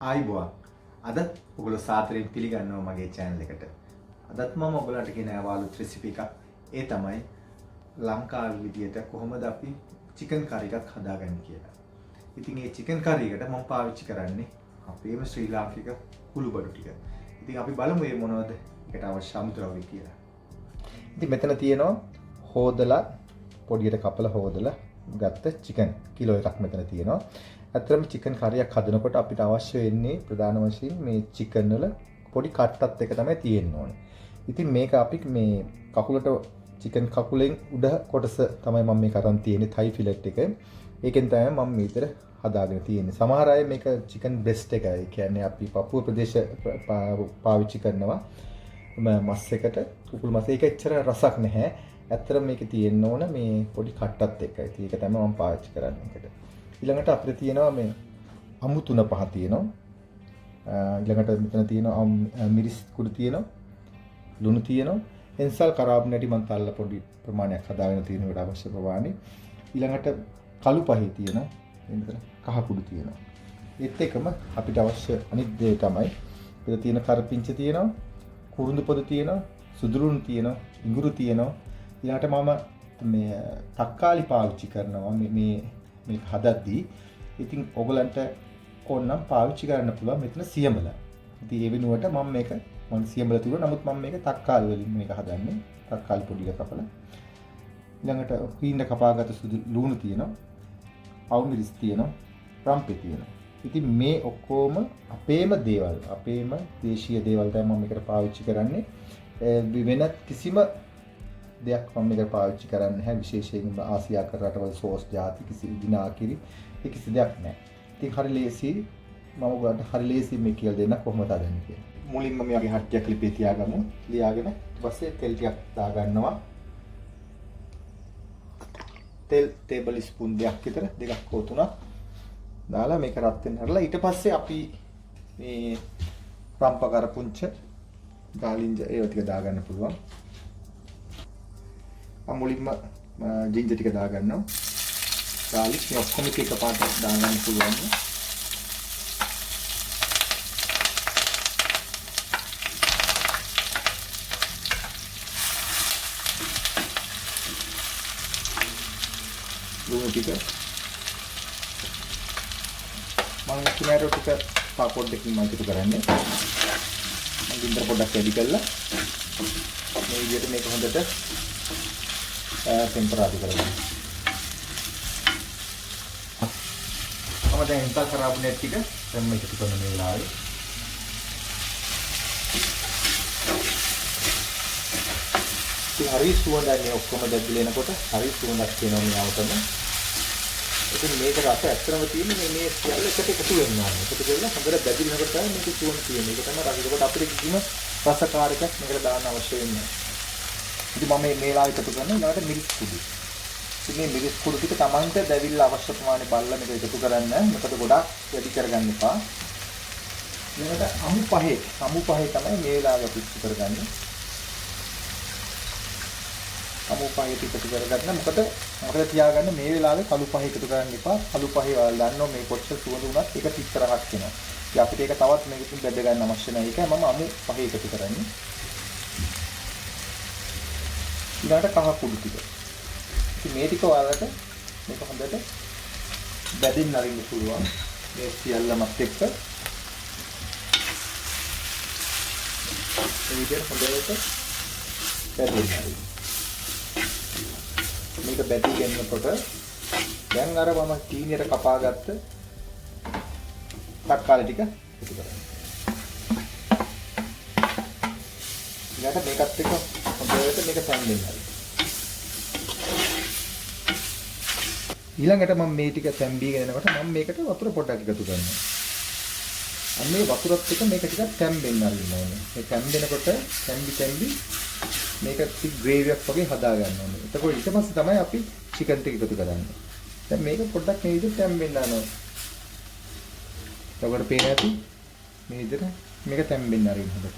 ආයිබෝවන් අද ඔයගොල්ලෝ සාදරයෙන් පිළිගන්නවා මගේ channel එකට. අදත් මම ඔයගොල්ලන්ට කියන අලුත් රෙසිපි එකක්. ඒ තමයි ලංකාවේ විදියට කොහොමද අපි chicken curry එකක් හදාගන්නේ කියලා. ඉතින් මේ chicken curry එකට මම පාවිච්චි කරන්නේ අපේම ශ්‍රී ලාංකික කුළුබඩු ටික. ඉතින් අපි බලමු මේ මොනවද ඒකට අවශ්‍ය අමුද්‍රව්‍ය කියලා. ඉතින් මෙතන තියෙනවා හොදලා පොඩියට කපලා හොදලා ගත්ත chicken කිලෝ එකක් මෙතන තියෙනවා. ඇත්තටම chicken curry එකක් හදනකොට අපිට අවශ්‍ය වෙන්නේ ප්‍රධාන වශයෙන් මේ chicken වල පොඩි කට්ටත් එක තමයි තියෙන්න ඕනේ. ඉතින් මේක අපි මේ කකුලට chicken කකුලෙන් උඩ කොටස තමයි මම මේක අරන් තියෙන්නේ thigh fillet එක. ඒකෙන් තමයි මම මේතර හදාගෙන තියෙන්නේ. සමහර අය මේක chicken breast එකයි. ඒ කියන්නේ අපි පපුව ප්‍රදේශ පාවිච්චි කරනවා. මස් එකට කුකුල් මස් ඒක එච්චර රසක් නැහැ. ඇත්තටම මේකේ තියෙන්න ඕන මේ පොඩි කට්ටත් එකයි. ඒක තමයි මම පාවිච්චි කරන්නේ ඒකට. ඊළඟට අපිට තියෙනවා මේ අමු තුන පහ තියෙනවා. ඊළඟට මෙතන තියෙනවා මිරිස් කුඩු තියෙනවා. ලුණු තියෙනවා. එන්සල් කරාබ් නැටි මම තල්ල පොඩි ප්‍රමාණයක් හදාගෙන තියෙන වට අවශ්‍ය ප්‍රමාණය. ඊළඟට කළු පහේ තියෙනවා. මෙතන කහ කුඩු තියෙනවා. ඒත් එකම අපිට අවශ්‍ය අනිත් දේ තමයි මෙතන තියෙන කරපිංච තියෙනවා. කුරුඳු පොද තියෙනවා. සුදුරුණු තියෙනවා. ඉඟුරු තියෙනවා. ඊළඟට මම මේ තක්කාලි පාවිච්චි කරනවා මේක හදද්දී. ඉතින් ඔයගලන්ට ඕනනම් පාවිච්චි කරන්න පුළුවන් මෙතන සියඹල. ඉතින් ඒ වෙනුවට මම සියඹල තිබුණා. නමුත් මම මේක තක්කාලි වලින් මේක හදන්නේ. තක්කාලි පොඩිය කපලා. ඊළඟට හීන කපාගත්ත සුදු ලුණු තියෙනවා. අවු මිරිස් තියෙනවා. රම්පේ තියෙනවා. ඉතින් මේ ඔක්කොම අපේම දේවල්, අපේම දේශීය දේවල් තමයි මම මේකට පාවිච්චි කරන්නේ. වෙනත් කිසිම දෙයක් මම මේක පාවිච්චි කරන්නේ නැහැ. විශේෂයෙන්ම ආසියාකර රටවල සෝස් ಜಾති කිසි දිනාකිරි ඒ කිසි දෙයක් නැහැ. ඉතින් හරි ලේසි මම ඔයගලන්ට හරි ලේසි මේ කියලා දෙන්න කොහොමද හදන්නේ කියලා. මුලින්ම මේ වගේ හට්ටියක් ලිපේ තියාගමු. ලියාගෙන ඊට පස්සේ තෙල් ටිකක් දාගන්නවා. තෙල් ටේබල් ස්පූන් දෙකක් විතර දෙකක් හෝ තුනක් දාලා මේක රත් වෙන්න හරලා ඊට පස්සේ අපි මේ රම්ප කරපුංච ගාලින්ජ ඒව ටික දාගන්න පුළුවන්. මුලින්ම ජින්ජර් ටික දාගන්නවා. ගාලික් මේ ඔක්කොම එක පාටක් දාගන්න පුළුවන්. ලුණු ටික මම ටොමැටෝ ටික පාපොඩ් එකකින් මම එකතු කරන්නේ. මම ගින්දර පොඩ්ඩක් වැඩි කරලා මේ විදිහට මේක හොඳට ටෙම්පරාදු කරගන්න. මම දැන් ඉන්සල් කරාබුනේට් ටික දැන් මේක එකතු කරන මේ වෙලාවේ. ඉතින් හරි සුවඳයි මේ ඔක්කොම දැද්දලෙනකොට හරි සුවඳක් එනවා මේ අවතම. ඉතින් මේක රස ඇත්තම තියෙන්නේ මේ සියල්ල එකට එකතු වෙනවා. ඒකට කියලා හොඳට දැදිනකොට තමයි මේක සුවඳ තියෙන්නේ. ඒක තමයි රස. ඒකට අපිට කිසිම රසකාරකයක් මේකට දාන්න අවශ්‍ය වෙන්නේ නැහැ. ඉතින් මම මේ වෙලාව එකතු කරන ඊළඟට මිරිස් කුඩු. ඉතින් මේ මිරිස් කුඩු ටික Tamanට දැවිල්ල අවශ්‍ය ප්‍රමාණය බලලා මේක එකතු කරන්න. මොකද ගොඩක් වැඩි කරගන්න එපා. ඊළඟට අමු පහේ තමයි මේ වෙලාව අපි එකතු කරගන්නේ. අමු පහේ එකතු කරගන්න. මොකද තියාගන්න මේ වෙලාවේ කළු පහේ එකතු කරන්න එපා. කළු පහේ ඔයාලා දන්නවා මේ කොච්චර සුවඳ වුණත් ඒක පිටතරහක් වෙනවා. ඉතින් අපිට ඒක තවත් මේකකින් බෙද ගන්න අවශ්‍ය නැහැ. ඒකයි මම අමු පහේ එකතු කරන්නේ. ඊළඟට කහ කුඩු ටික. ඉතින් මේ ටික ඔයාලට මේක හොඳට බැදින් අරින්න පුළුවන්. මේ සියල්ලමත් එක්ක මේ විදිහට හොඳට බැදින් අරින්න. මේක බැදී ගන්නකොට දැන් අර මම කීනියට කපාගත්ත තක්කාලි ටික එකතු කරන්න. ඊළඟට මේකත් එක්ක හොඳට මේක පැන්දෙන්න හරි. ඊළඟට මම මේ ටික තැම්බීගෙන එනකොට මම මේකට වතුර පොඩ්ඩක් එකතු කරනවා. අන්න මේ වතුරත් එක්ක මේක ටිකක් තැම්බෙන්න අරින්න ඕනේ. මේ තැම්බෙනකොට තැම්බි මේක ටික ග්‍රේවියක් වගේ හදා ගන්න ඕනේ. එතකොට ඊට පස්සේ තමයි අපි චිකන් ටික එකතු කරන්නේ. දැන් මේක පොඩ්ඩක් මේ විදිහට තැම්බෙන්න යනවා. ඔකට පේන ඇති මේ විදිහට මේක තැම්බෙන්න අරින්න හොඳට.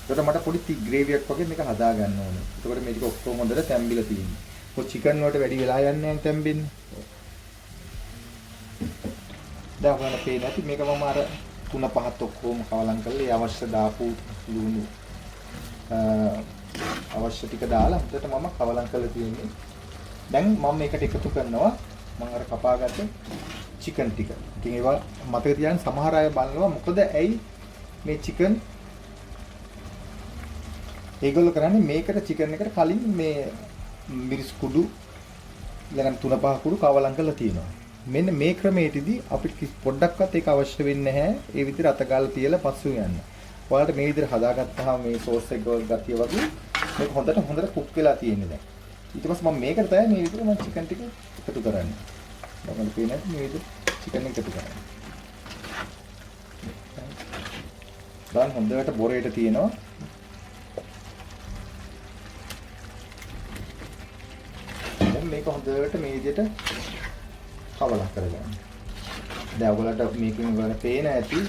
එතකොට මට පොඩි තික් ග්‍රේවියක් වගේ මේක හදා ගන්න ඕනේ. එතකොට මේ ටික ඔක්කොම හොඳට තැම්බිලා තියෙනවා. ඔය චිකන් වලට වැඩි වෙලා යන්නේ නැහැ තැම්බෙන්නේ. දැන් ඔයාලා පේන ඇති මේක මම අර 3 5ත් ඔක්කොම කවලම් කරලා ඒ අවශ්‍ය දාපු ලුණු අවශ්‍ය ටික දාලා හොඳට මම කවලම් කරලා තියෙන්නේ. දැන් මම මේකට එකතු කරනවා මම අර කපාගත්ත චිකන් ටික. ඉතින් ඒවා මතක තියාගන්න සමහර අය බලනවා මොකද ඇයි මේ චිකන් ඒගොල්ලෝ කරන්නේ මේකට චිකන් එකට කලින් මේ මිරිස් කුඩු ඊළඟට 3 5 කුඩු කවලම් කරලා තියෙනවා. මෙන්න මේ ක්‍රමයේදී අපිට පොඩ්ඩක්වත් ඒක අවශ්‍ය වෙන්නේ නැහැ. ඒ විදිහට අත ගාලා තියලා පස්සු යන්න. ඔයාලට මේ විදිහට හදාගත්තාම මේ සෝස් එක ගතිය වගේ මේක හොඳට කුක් වෙලා තියෙන්නේ දැන්. ඊට පස්සේ මම මේකට තමයි මේ විදිහට මම චිකන් ටික එකතු කරන්නේ. මම පේන්නේ මේ විදිහට චිකන් එක එකතු කරන්නේ. දැන් හොඳට බොරේට තියෙනවා. දැන් මේක හොඳට මේ විදිහට කවලම් කරගන්න. දැන් ඔයගොල්ලන්ට මේකෙන් ඔයගොල්ලන්ට පේන ඇති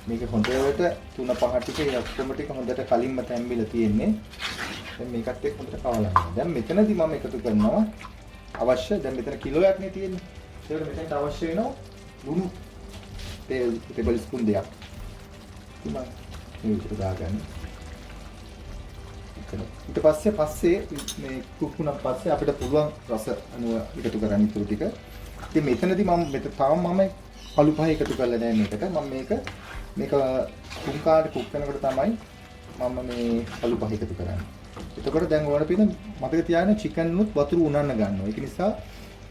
මේක හොඳට 3 5 ටික ඔක්කොම ටික හොඳට කලින්ම තැම්බිලා තියෙන්නේ. දැන් මේකත් එක්ක හොඳට කවලම් කරනවා. දැන් මෙතනදී මම එකතු කරනවා අවශ්‍ය දැන් මෙතන කිලෝයක් නේ තියෙන්නේ. ඒකට මෙතනට අවශ්‍ය වෙනවා ලුණු ටේබල් ස්පූන් දෙකක්. මම මේ විදිහට දාගන්න. ඊට පස්සේ මේ කුක් වුණාන් පස්සේ අපිට පුළුවන් රස අනුව එකතු කරන්න ඉතුරු ටික. ඉතින් මෙතනදී මම තාම කළු පහ එකතු කරලා නැහැ මේකට. මම මේක තුන් කාට කුක් කරනකොට තමයි මම මේ කළු පහ එකතු කරන්නේ. එතකොට දැන් ඔයාලට පින්න මතක තියාගන්න චිකන් උත් වතුර උනන්න ගන්නවා. ඒක නිසා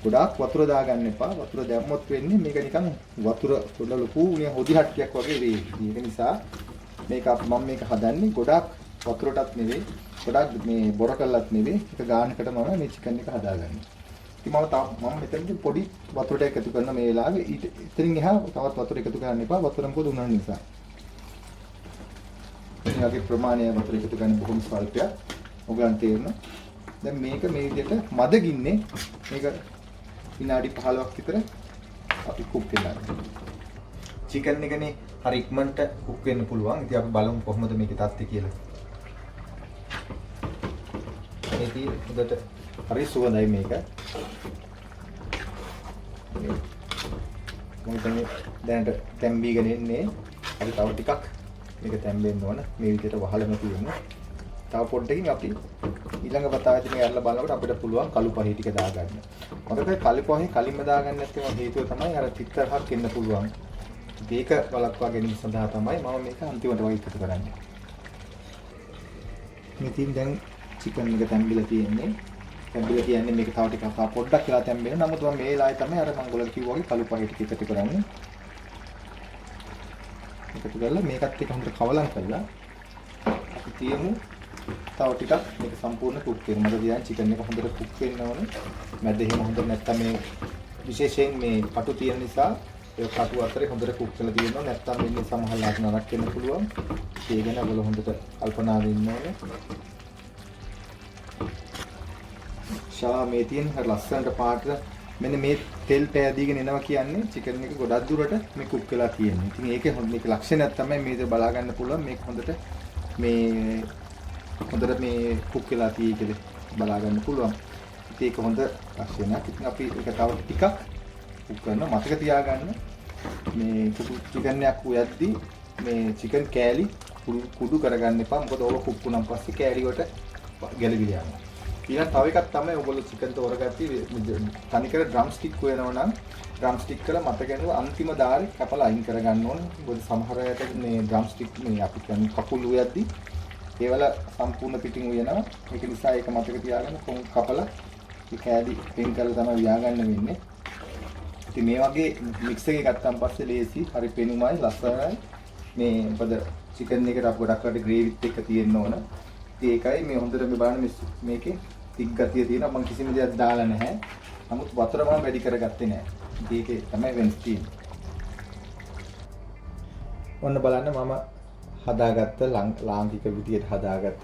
ගොඩාක් වතුර දාගන්න එපා. වතුර දැම්මොත් වෙන්නේ මේක නිකන් වතුර පොඩ ලොකු හොදි හට්ටියක් වගේ වෙයි. ඒක නිසා මම මේක හදන්නේ ගොඩාක් වතුරටත් නෙවෙයි. ගොඩාක් මේ බොර කළත් නෙවෙයි. ඒක ගානකට මම මේ චිකන් එක හදාගන්නේ. ඉතින් මම මෙතනදී පොඩි වතුරට එකතු කරන මේ වෙලාවේ ඉතින් එහා තවත් වතුර එකතු කරන්න එපා. වතුර මොකද උනන නිසා. මේ වගේ ප්‍රමාණය වතුර එකතු ගන්න බොහොම ස්වල්පයක්. ඔයගලන් තේරෙනවා. දැන් මේක මේ විදිහට මද ගින්නේ මේක විනාඩි 15ක් විතර අපි කුක් කරනවා. චිකන් එකනේ හරි ඉක්මනට කුක් වෙන්න පුළුවන්. ඉතින් අපි බලමු කොහොමද මේකේ තත්ත්වය කියලා. මේකේ හොඳට හරි සුවඳයි මේක. මොකද දැනට තැම්බීගෙන ඉන්නේ. අපි තව ටිකක් මේක තැම්බෙන්න ඕන. මේ විදිහට වහලම තියෙනවා. තව පොඩ්ඩකින් අපි ඊළඟ වතාවේදී මේ අරලා බලනකොට අපිට පුළුවන් කළු පහේ ටික දාගන්න. මොකද කළු පහේ කලින්ම දාගන්න නැත්නම් හේතුව තමයි අර තිත්තරහක් එන්න පුළුවන්. ඒක වළක්වා ගැනීම සඳහා තමයි මම මේක අන්තිමට වගේ එකතු කරන්නේ. මෙතින් දැන් චිකන් එක තැම්බිලා තියෙන්නේ. තැම්බිලා කියන්නේ මේක තව ටිකක් පොඩ්ඩක් වෙලා තැම්බෙන. නමුත් මම මේ වෙලාවේ තමයි අර මම ඔයගොල්ලෝ කිව්වා වගේ කළු පහේ ටික එකතු කරන්නේ. එකතු කරලා මේකත් එක්ක හොඳට කවලම් කරලා අපි තියමු තව ටිකක් මේක සම්පූර්ණ කුක් වෙන්න. මොකද දැන් චිකන් එක හොඳට කුක් වෙන්න ඕනේ. මැද එහෙම හොඳ නැත්තම් මේ විශේෂයෙන් මේ කටු තියෙන නිසා ඒ කටු අතරේ හොඳට කුක් කරලා තියෙනවා. නැත්තම් වෙන්නේ සමහරවිට නරක වෙන්න පුළුවන්. ඒ ගැන ඔයගොල්ලෝ හොඳට කල්පනා වෙන්න ඕනේ. මේ තියෙන හරි ලස්සනට පාට මෙන්න මේ තෙල් පෑදීගෙන එනවා කියන්නේ චිකන් එක ගොඩක් දුරට මේ කුක් වෙලා තියෙනවා. ඉතින් ඒකේ මේක ලක්ෂණයක් තමයි මේක බලා ගන්න පුළුවන්. මේක හොඳට මේ කුක් වෙලා තියෙයි කියලා බලා ගන්න පුළුවන්. ඉතින් ඒක හොඳ ලක්ෂණයක්. ඉතින් අපි ඒක තව ටිකක් කුක් කරනවා. මතක තියාගන්න මේ චිකන් එකක් උයද්දී මේ චිකන් කෑලි කුඩු කරගන්න එපා. මොකද ඕක කුක් වුණාන් පස්සේ කෑලි වලට ගැලවිලා යනවා. ඊළඟ තව එකක් තමයි ඔයගොල්ලෝ චිකන් තෝරගත්තී තනිකර ඩ්‍රම් ස්ටික් වෙනව නම් ඩ්‍රම් ස්ටික් කරලා මතකෙන්ව අන්තිම ධාරේ කපලා අයින් කරගන්න ඕන. මොකද සමහර අයට මේ ඩ්‍රම් ස්ටික් මේ අපි කියන්නේ කකුල් උයද්දී ඒවල සම්පූර්ණ පිටින් උයනවා. ඒක නිසා ඒක මතක තියාගන්න කොන් කපලා ඒ කෑලි පින් කරලා තමයි ව්‍යාගන්න වෙන්නේ. ඉතින් මේ වගේ මික්ස් එකේ ගත්තාන් පස්සේ ලේසි හරි පෙනුමයි ලස්සනයි. මේ මොකද චිකන් එකට අපි ගොඩක් වලට ග්‍රේවිත් එක්ක තියෙන්න ඕන. ඉතින් ඒකයි මේ හොඳට මේ බලන්න මේකේ තික් ගතිය තියෙනවා. මම කිසිම දෙයක් දාලා නැහැ. නමුත් වතුර මම වැඩි කරගත්තේ නැහැ. ඉතින් ඒකේ තමයි වෙනස් තියෙන්නේ. ඔන්න බලන්න මම හදාගත්ත ලාංකික විදියට හදාගත්ත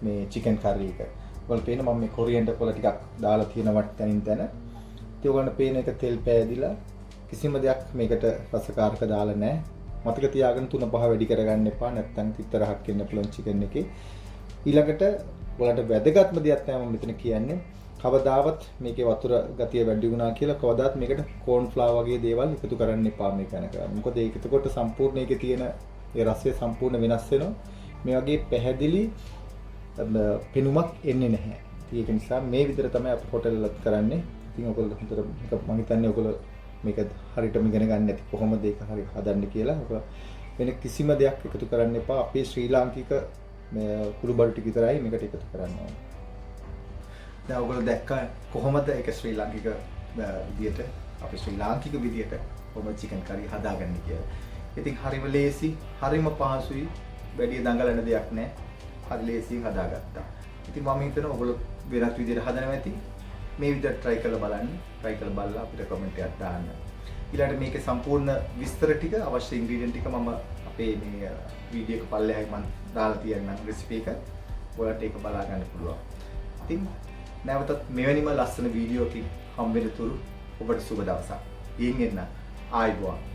මේ චිකන් කරි එක. ඔයාලට පේන මම මේ කොරියන්ඩර් පොළ ටිකක් දාලා තියෙනවා තැනින් තැන. ඉතින් ඔයාලට පේන එක තෙල් පෑදිලා කිසිම දෙයක් මේකට රසකාරක දාලා නැහැ. මතක තියාගන්න 3-5 වැඩි කරගන්න එපා. නැත්නම් තිත්තරහක් එන්න පුළුවන් චිකන් එකේ. ඊළඟට ඔයාලට වැදගත්ම දෙයක් තමයි මම මෙතන කියන්නේ. කවදාවත් මේකේ වතුර ගතිය වැඩි වුණා කියලා කවදාවත් මේකට කෝන් ෆ්ලාවර් වගේ දේවල් එකතු කරන්න එපා මේක යනකම්. මොකද ඒක එතකොට සම්පූර්ණ ඒකේ තියෙන ඒ රසය සම්පූර්ණ වෙනස් වෙනවා. මේ වගේ පැහැදිලි පෙනුමක් එන්නේ නැහැ. ඒක නිසා මේ විදිහට තමයි අපි හොටෙල් වලත් කරන්නේ. ඉතින් ඔයගොල්ලෝ හිතට මම හිතන්නේ ඔයගොල්ලෝ මේක හරියටම ඉගෙන ගන්න නැති කොහොමද ඒක හරිය හදන්න කියලා. ඔයගොල්ලෝ වෙන කිසිම දෙයක් එකතු කරන්න එපා. අපේ ශ්‍රී ලාංකික කුළු බඩු ටික විතරයි මේකට එකතු කරන්න ඕනේ. දැන් ඔයගොල්ලෝ දැක්කා කොහොමද ඒක ශ්‍රී ලාංකික විදියට අපේ ශ්‍රී ලාංකික විදියට කොහොමද චිකන් කරි හදාගන්නේ කියලා. ඉතින් හරිම ලේසි, හරිම පහසුයි. වැඩි දඟලන දෙයක් නැහැ. හරි ලේසියෙන් හදාගත්තා. ඉතින් මම හිතනවා ඔයගොල්ලෝ වෙනත් විදියට හදනවා ඇති. මේ විදිහට try කරලා බලන්න. try කරලා බලලා අපිට comment එකක් දාන්න. ඊළඟට මේකේ සම්පූර්ණ විස්තර ටික අවශ්‍ය ingredient ටික මම අපේ මේ වීඩියෝ එක පල්ලෙහායි මම දාලා තියෙනවා recipe එක. ඔයාලට ඒක බලා ගන්න පුළුවන්. ඉතින් නැවතත් මෙවැනිම ලස්සන වීඩියෝ එකකින් හම්බ වෙන තුරු ඔබට සුබ දවසක්. ඊයෙන් එන්න ආයුබෝවන්.